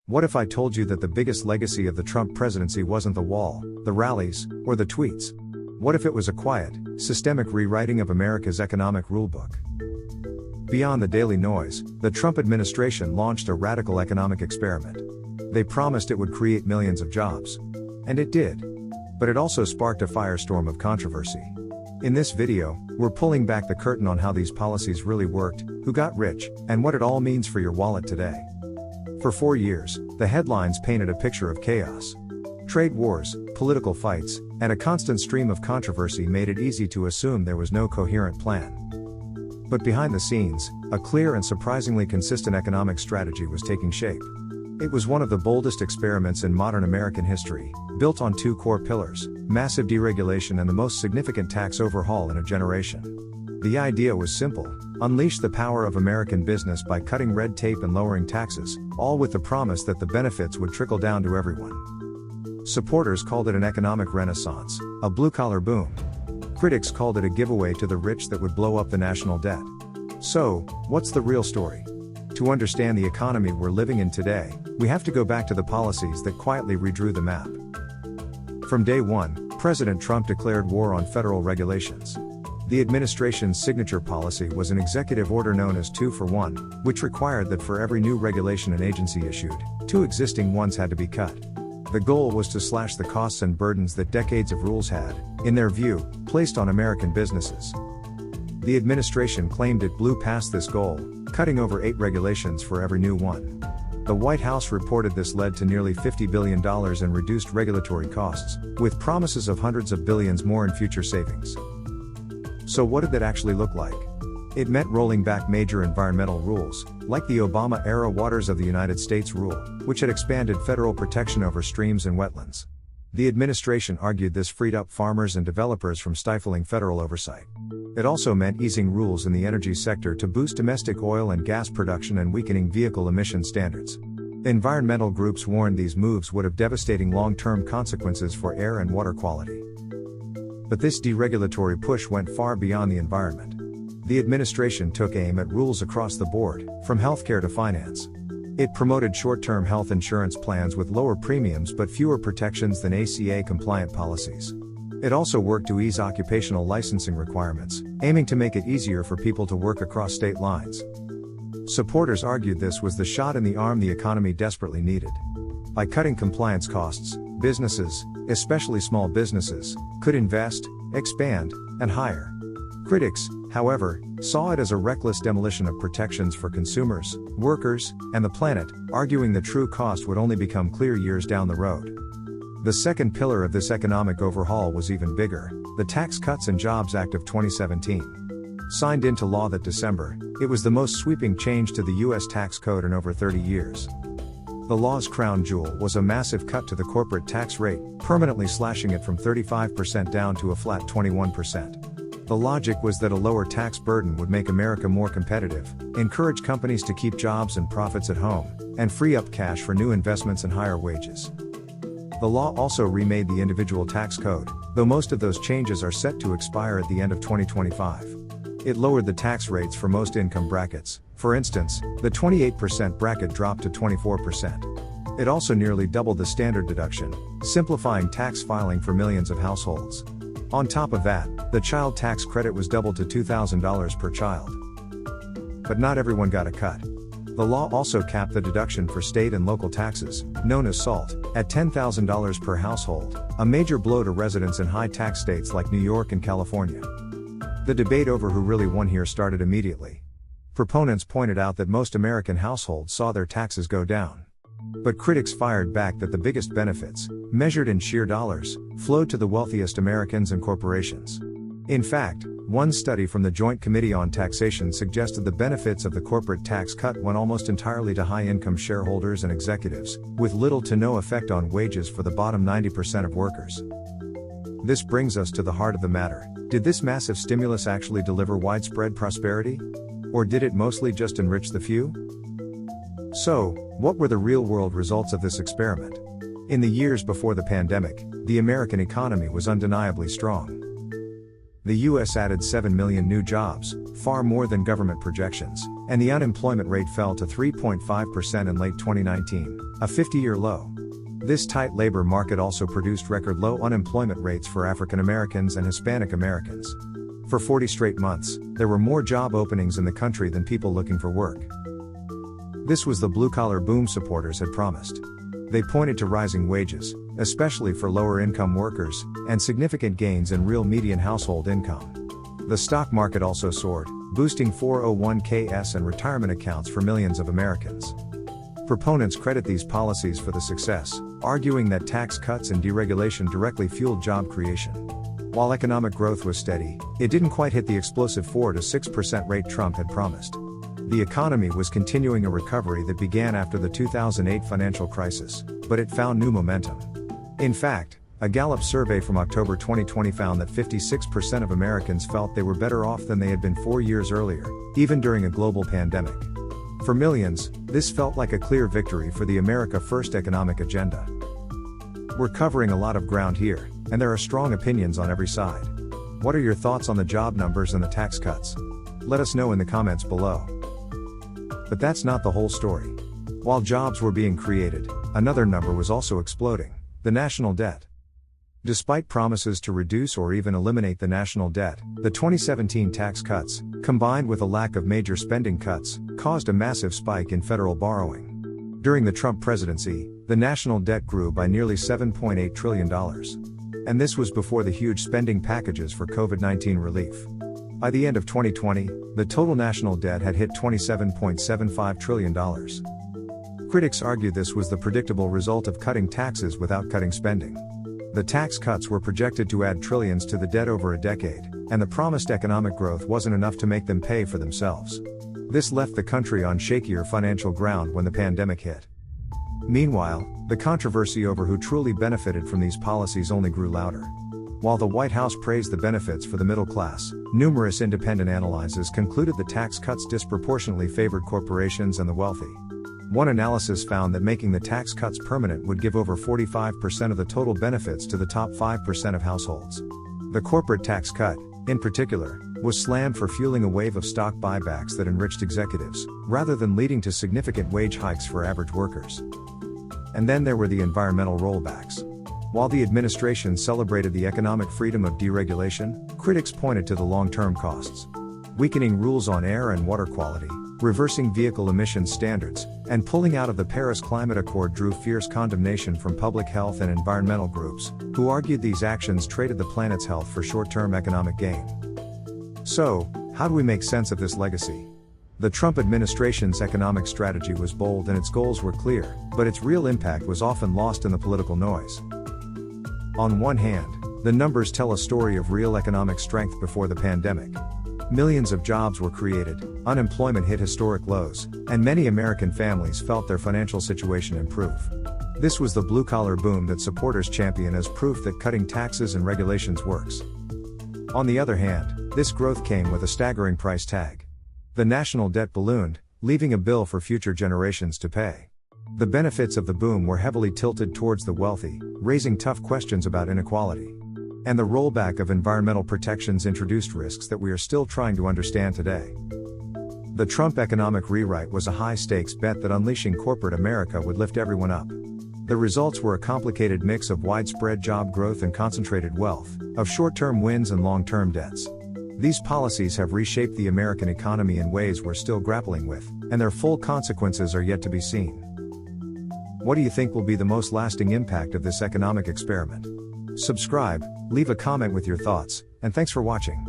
What if I told you that the biggest legacy of the Trump presidency wasn't the wall, the rallies, or the tweets? What if it was a quiet, systemic rewriting of America's economic rulebook? Beyond the daily noise, the Trump administration launched a radical economic experiment. They promised it would create millions of jobs. And it did. But it also sparked a firestorm of controversy. In this video, we're pulling back the curtain on how these policies really worked, who got rich, and what it all means for your wallet today. For 4 years, the headlines painted a picture of chaos. Trade wars, political fights, and a constant stream of controversy made it easy to assume there was no coherent plan. But behind the scenes, a clear and surprisingly consistent economic strategy was taking shape. It was one of the boldest experiments in modern American history, built on 2 core pillars: massive deregulation and the most significant tax overhaul in a generation. The idea was simple: unleash the power of American business by cutting red tape and lowering taxes, all with the promise that the benefits would trickle down to everyone. Supporters called it an economic renaissance, a blue-collar boom. Critics called it a giveaway to the rich that would blow up the national debt. So, what's the real story? To understand the economy we're living in today, we have to go back to the policies that quietly redrew the map. From day one, President Trump declared war on federal regulations. The administration's signature policy was an executive order known as 2 for 1, which required that for every new regulation an agency issued, 2 existing ones had to be cut. The goal was to slash the costs and burdens that decades of rules had, in their view, placed on American businesses. The administration claimed it blew past this goal, cutting over 8 regulations for every new one. The White House reported this led to nearly $50 billion in reduced regulatory costs, with promises of hundreds of billions more in future savings. So what did that actually look like? It meant rolling back major environmental rules, like the Obama-era Waters of the United States rule, which had expanded federal protection over streams and wetlands. The administration argued this freed up farmers and developers from stifling federal oversight. It also meant easing rules in the energy sector to boost domestic oil and gas production and weakening vehicle emission standards. Environmental groups warned these moves would have devastating long-term consequences for air and water quality. But this deregulatory push went far beyond the environment. The administration took aim at rules across the board, from healthcare to finance. It promoted short-term health insurance plans with lower premiums but fewer protections than ACA-compliant policies. It also worked to ease occupational licensing requirements, aiming to make it easier for people to work across state lines. Supporters argued this was the shot in the arm the economy desperately needed. By cutting compliance costs, businesses, especially small businesses, could invest, expand, and hire. Critics, however, saw it as a reckless demolition of protections for consumers, workers, and the planet, arguing the true cost would only become clear years down the road. The second pillar of this economic overhaul was even bigger: the Tax Cuts and Jobs Act of 2017. Signed into law that December, it was the most sweeping change to the U.S. tax code in over 30 years. The law's crown jewel was a massive cut to the corporate tax rate, permanently slashing it from 35% down to a flat 21%. The logic was that a lower tax burden would make America more competitive, encourage companies to keep jobs and profits at home, and free up cash for new investments and higher wages. The law also remade the individual tax code, though most of those changes are set to expire at the end of 2025. It lowered the tax rates for most income brackets. For instance, the 28% bracket dropped to 24%. It also nearly doubled the standard deduction, simplifying tax filing for millions of households. On top of that, the child tax credit was doubled to $2,000 per child. But not everyone got a cut. The law also capped the deduction for state and local taxes, known as SALT, at $10,000 per household, a major blow to residents in high-tax states like New York and California. The debate over who really won here started immediately. Proponents pointed out that most American households saw their taxes go down. But critics fired back that the biggest benefits, measured in sheer dollars, flowed to the wealthiest Americans and corporations. In fact, one study from the Joint Committee on Taxation suggested the benefits of the corporate tax cut went almost entirely to high-income shareholders and executives, with little to no effect on wages for the bottom 90% of workers. This brings us to the heart of the matter. Did this massive stimulus actually deliver widespread prosperity? Or did it mostly just enrich the few? So, what were the real-world results of this experiment? In the years before the pandemic, the American economy was undeniably strong. The US added 7 million new jobs, far more than government projections, and the unemployment rate fell to 3.5% in late 2019, a 50-year low. This tight labor market also produced record low unemployment rates for African Americans and Hispanic Americans. For 40 straight months, there were more job openings in the country than people looking for work. This was the blue-collar boom supporters had promised. They pointed to rising wages, especially for lower-income workers, and significant gains in real median household income. The stock market also soared, boosting 401(k)s and retirement accounts for millions of Americans. Proponents credit these policies for the success, arguing that tax cuts and deregulation directly fueled job creation. While economic growth was steady, it didn't quite hit the explosive 4 to 6% rate Trump had promised. The economy was continuing a recovery that began after the 2008 financial crisis, but it found new momentum. In fact, a Gallup survey from October 2020 found that 56% of Americans felt they were better off than they had been 4 years earlier, even during a global pandemic. For millions, this felt like a clear victory for the America First economic agenda. We're covering a lot of ground here, and there are strong opinions on every side. What are your thoughts on the job numbers and the tax cuts? Let us know in the comments below. But that's not the whole story. While jobs were being created, another number was also exploding: the national debt. Despite promises to reduce or even eliminate the national debt, the 2017 tax cuts, combined with a lack of major spending cuts, caused a massive spike in federal borrowing. During the Trump presidency, the national debt grew by nearly $7.8 trillion. And this was before the huge spending packages for COVID-19 relief. By the end of 2020, the total national debt had hit $27.75 trillion. Critics argue this was the predictable result of cutting taxes without cutting spending. The tax cuts were projected to add trillions to the debt over a decade, and the promised economic growth wasn't enough to make them pay for themselves. This left the country on shakier financial ground when the pandemic hit. Meanwhile, the controversy over who truly benefited from these policies only grew louder. While the White House praised the benefits for the middle class, numerous independent analyses concluded the tax cuts disproportionately favored corporations and the wealthy. One analysis found that making the tax cuts permanent would give over 45% of the total benefits to the top 5% of households. The corporate tax cut, in particular, was slammed for fueling a wave of stock buybacks that enriched executives, rather than leading to significant wage hikes for average workers. And then there were the environmental rollbacks. While the administration celebrated the economic freedom of deregulation, critics pointed to the long-term costs. Weakening rules on air and water quality, reversing vehicle emissions standards, and pulling out of the Paris Climate Accord drew fierce condemnation from public health and environmental groups, who argued these actions traded the planet's health for short-term economic gain. So, how do we make sense of this legacy? The Trump administration's economic strategy was bold and its goals were clear, but its real impact was often lost in the political noise. On one hand, the numbers tell a story of real economic strength before the pandemic. Millions of jobs were created, unemployment hit historic lows, and many American families felt their financial situation improve. This was the blue-collar boom that supporters champion as proof that cutting taxes and regulations works. On the other hand, this growth came with a staggering price tag. The national debt ballooned, leaving a bill for future generations to pay. The benefits of the boom were heavily tilted towards the wealthy, raising tough questions about inequality. And the rollback of environmental protections introduced risks that we are still trying to understand today. The Trump economic rewrite was a high-stakes bet that unleashing corporate America would lift everyone up. The results were a complicated mix of widespread job growth and concentrated wealth, of short-term wins and long-term debts. These policies have reshaped the American economy in ways we're still grappling with, and their full consequences are yet to be seen. What do you think will be the most lasting impact of this economic experiment? Subscribe, leave a comment with your thoughts, and thanks for watching.